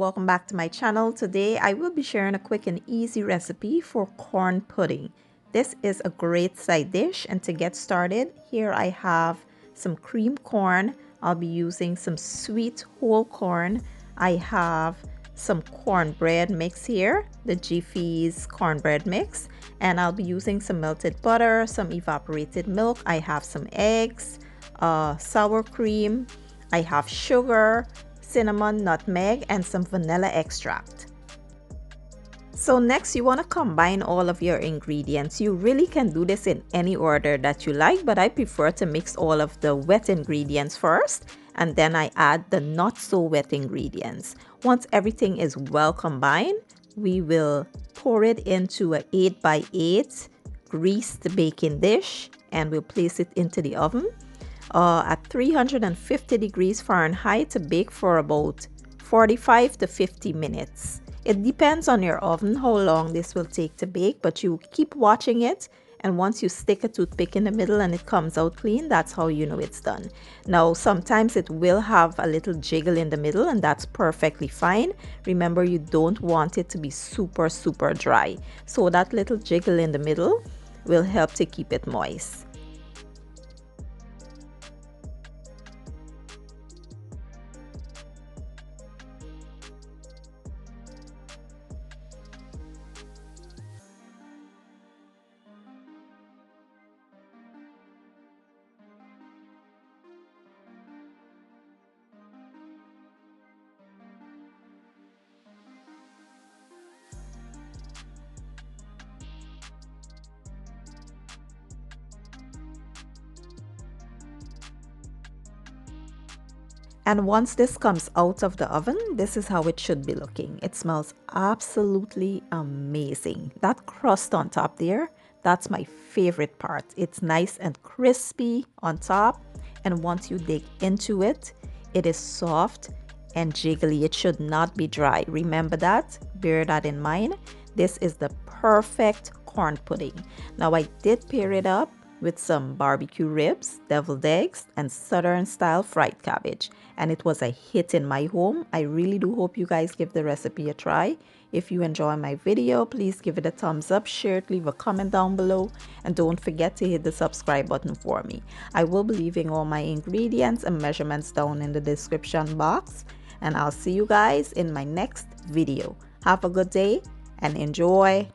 welcome back to my channel. Today I will be sharing a quick and easy recipe for corn pudding. This is a great side dish, and to get started, here I have some cream corn. I'll be using some sweet whole corn. I have some cornbread mix here, the Jiffy's cornbread mix, and I'll be using some melted butter, some evaporated milk. I have some eggs, sour cream, I have sugar, cinnamon, nutmeg, and some vanilla extract. So next, you want to combine all of your ingredients. You really can do this in any order that you like, but I prefer to mix all of the wet ingredients first, and then I add the not so wet ingredients. Once everything is well combined, we will pour it into an 8x8 greased baking dish, and we'll place it into the oven at 350 degrees Fahrenheit to bake for about 45 to 50 minutes. It depends on your oven how long this will take to bake, but you keep watching it, and once you stick a toothpick in the middle and it comes out clean, that's how you know it's done. Now, sometimes it will have a little jiggle in the middle, and that's perfectly fine. Remember, you don't want it to be super dry, so that little jiggle in the middle will help to keep it moist. And once this comes out of the oven, this is how it should be looking. It smells absolutely amazing. That crust on top there, that's my favorite part. It's nice and crispy on top, and once you dig into it, it is soft and jiggly. It should not be dry. Remember that, bear that in mind. This is the perfect corn pudding. Now, I did pair it up with some barbecue ribs, deviled eggs, and southern style fried cabbage, and it was a hit in my home. I really do hope you guys give the recipe a try. If you enjoy my video, please give it a thumbs up, share it, leave a comment down below, and don't forget to hit the subscribe button for me. I will be leaving all my ingredients and measurements down in the description box, and I'll see you guys in my next video. Have a good day and enjoy.